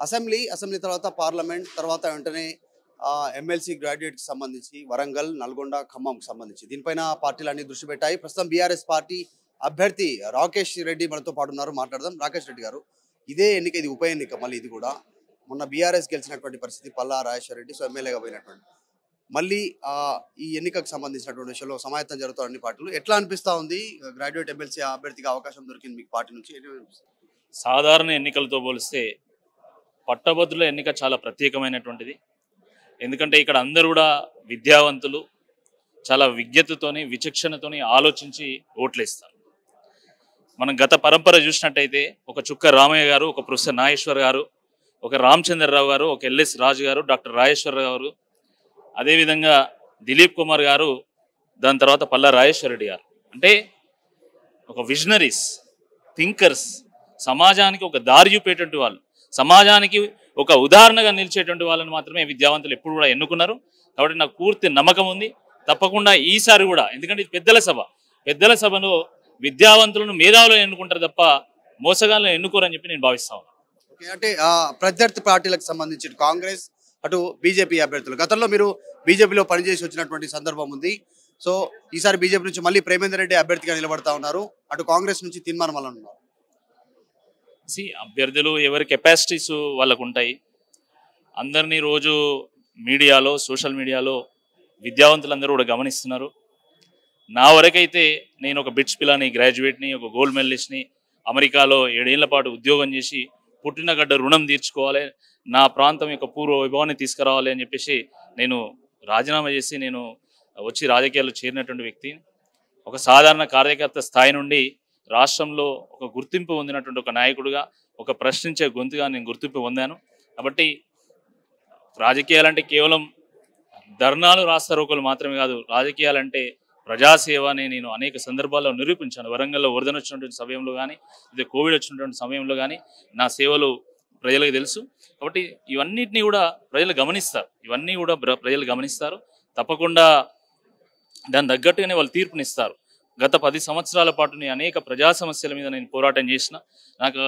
Assembly తర్వాత parliament తర్వాత వెంటనే ఎమ్మెల్సీ గ్రాడ్యుయేట్కి సంబంధించి వరంగల్, నల్గొండ, ఖమ్మంకి సంబంధించి దీనిపైన పార్టీలన్నీ దృష్టి పెట్టాయి. ప్రస్తుతం బీఆర్ఎస్ పార్టీ అభ్యర్థి రాకేష్ రెడ్డి మనతో పాటు ఉన్నారు. మాట్లాడదాం. రాకేష్ రెడ్డి గారు, ఇదే ఎన్నిక, ఇది ఉప ఎన్నిక. మళ్ళీ ఇది కూడా మొన్న బీఆర్ఎస్ గెలిచినటువంటి పరిస్థితి, పల్లా రాజేశ్వర రెడ్డి సో ఎమ్మెల్యేగా పోయినటువంటి మళ్ళీ ఈ ఎన్నికకు సంబంధించినటువంటి విషయంలో సమాయత్తం జరుగుతారు అన్ని పార్టీలు. ఎట్లా అనిపిస్తా ఉంది? గ్రాడ్యుయేట్ ఎమ్మెల్సీ అభ్యర్థిగా అవకాశం దొరికింది మీకు పార్టీ నుంచి. సాధారణ ఎన్నికలతో పోలిస్తే పట్టభద్రుల ఎన్నిక చాలా ప్రత్యేకమైనటువంటిది. ఎందుకంటే ఇక్కడ అందరూ కూడా విద్యావంతులు, చాలా విజ్ఞతతోని విచక్షణతోని ఆలోచించి ఓట్లేస్తారు. మనం గత పరంపర చూసినట్టయితే ఒక చుక్క రామయ్య గారు, ఒక ప్రొఫెసర్ నాగేశ్వర్ గారు, ఒక రామచంద్రరావు గారు, ఒక ఎల్ఎస్ రాజు గారు, డాక్టర్ రాజేశ్వర గారు, అదేవిధంగా దిలీప్ కుమార్ గారు, దాని తర్వాత పల్లా రాజేశ్వర రెడ్డి గారు. అంటే ఒక విజనరీస్, థింకర్స్, సమాజానికి ఒక దారి చూపేటువంటి వాళ్ళు, సమాజానికి ఒక ఉదాహరణగా నిలిచేటువంటి వాళ్ళని మాత్రమే విద్యావంతులు ఎప్పుడు కూడా ఎన్నుకున్నారు. కాబట్టి నాకు పూర్తి నమ్మకం ఉంది. తప్పకుండా ఈసారి కూడా, ఎందుకంటే ఇది పెద్దల సభలో విద్యావంతులను మేధావులను ఎన్నుకుంటారు తప్ప మోసగాళ్ళను ఎన్నుకోరని చెప్పి నేను భావిస్తా ఉన్నాను. అంటే ప్రత్యర్థి పార్టీలకు సంబంధించి కాంగ్రెస్, అటు బీజేపీ అభ్యర్థులు, గతంలో మీరు బీజేపీలో పనిచేసి వచ్చినటువంటి సందర్భం ఉంది. సో ఈసారి బీజేపీ నుంచి మళ్ళీ ప్రేమేందర్ రెడ్డి అభ్యర్థిగా నిలబడతా ఉన్నారు. అటు కాంగ్రెస్ నుంచి తీర్మానం వల్ల ఉన్నారు. అభ్యర్థులు ఎవరి కెపాసిటీస్ వాళ్ళకు ఉంటాయి. అందరినీ రోజు మీడియాలో, సోషల్ మీడియాలో విద్యావంతులందరూ కూడా గమనిస్తున్నారు. నా వరకైతే నేను ఒక బిట్స్ పిల్లని, గ్రాడ్యుయేట్ని, ఒక గోల్డ్ మెడలిస్ట్ని, అమెరికాలో 7 ఏళ్ల పాటు ఉద్యోగం చేసి పుట్టిన గడ్డ రుణం తీర్చుకోవాలి, నా ప్రాంతం యొక్క పూర్వ వైభవాన్ని తీసుకురావాలి అని చెప్పేసి నేను రాజీనామా చేసి నేను వచ్చి రాజకీయాల్లో చేరినటువంటి వ్యక్తి. ఒక సాధారణ కార్యకర్త స్థాయి నుండి రాష్ట్రంలో ఒక గుర్తింపు పొందినటువంటి ఒక నాయకుడిగా, ఒక ప్రశ్నించే గొంతుగా నేను గుర్తింపు పొందాను. కాబట్టి రాజకీయాలంటే కేవలం ధర్నాలు, రాస్తారోకలు మాత్రమే కాదు, రాజకీయాలంటే ప్రజాసేవ అని నేను అనేక సందర్భాల్లో నిరూపించాను. వరంగల్లో వరదన వచ్చినటువంటి సమయంలో కానీ, ఇది కోవిడ్ వచ్చినటువంటి సమయంలో కానీ నా సేవలు ప్రజలకు తెలుసు. కాబట్టి ఇవన్నిటినీ కూడా ప్రజలు గమనిస్తారు. తప్పకుండా దాని తగ్గట్టుగానే వాళ్ళు తీర్పునిస్తారు. గత 10 సంవత్సరాల పాటు అనేక ప్రజా సమస్యల మీద నేను పోరాటం చేసిన, నాకు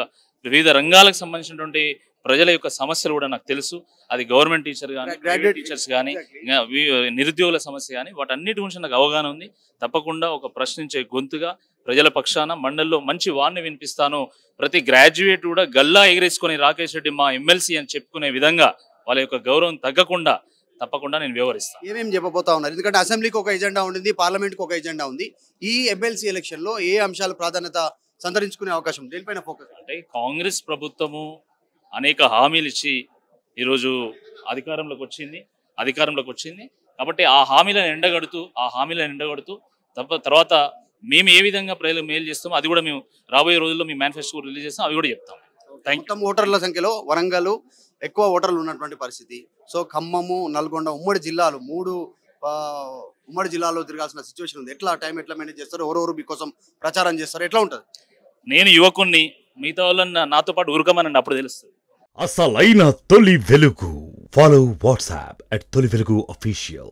వివిధ రంగాలకు సంబంధించినటువంటి ప్రజల యొక్క సమస్యలు కూడా నాకు తెలుసు. అది గవర్నమెంట్ టీచర్ కానీ, ప్రైవేట్ టీచర్స్ కానీ, నిరుద్యోగుల సమస్య కానీ, వాటన్నిటి గురించి నాకు అవగాహన ఉంది. తప్పకుండా ఒక ప్రశ్నించే గొంతుగా ప్రజల పక్షాన మండలిలో మంచి వార్ని వినిపిస్తాను. ప్రతి గ్రాడ్యుయేట్ కూడా గల్లా ఎగిరేసుకొని రాకేష్ రెడ్డి మా ఎమ్మెల్సీ అని చెప్పుకునే విధంగా వాళ్ళ యొక్క గౌరవం తగ్గకుండా తప్పకుండా నేను వ్యవహరిస్తాను. ఏమేమి చెప్పబోతా ఉన్నారు? ఎందుకంటే అసెంబ్లీకి ఒక ఎజెండా ఉండింది, పార్లమెంట్కి ఒక ఎజెండా ఉంది. ఈ ఎమ్మెల్సీ ఎలక్షన్లో ఏ అంశాలు ప్రాధాన్యత సంతరించుకునే అవకాశం, దేనిపైన ఫోకస్? అంటే కాంగ్రెస్ ప్రభుత్వము అనేక హామీలు ఇచ్చి ఈరోజు అధికారంలోకి వచ్చింది. కాబట్టి ఆ హామీలను ఎండగడుతూ తర్వాత మేము ఏ విధంగా ప్రజలకు మేలు చేస్తామో అది కూడా మేము రాబోయే రోజుల్లో మీ మేనిఫెస్టో రిలీజ్ చేస్తాం, అవి కూడా చెప్తాం. మొత్తం ఓటర్ల సంఖ్యలో వరంగల్ ఎక్కువ ఓటర్లు ఉన్నటువంటి పరిస్థితి. సో ఖమ్మము, నల్గొండ ఉమ్మడి జిల్లాలు 3 ఉమ్మడి జిల్లాలో తిరగాల్సిన సిచ్యువేషన్ ఉంది. టైం ఎట్లా మేనేజ్ చేస్తారు? ఎవరెవరు మీకోసం ప్రచారం చేస్తారు? ఎట్లా ఉంటుంది? నేను యువకుణ్ణి, మిగతా వాళ్ళని నాతో పాటు ఉరకమని అప్పుడు తెలుస్తుంది. అసలైన తొలి వెలుగు. ఫాలో వాట్సాప్ @తొలి వెలుగు official.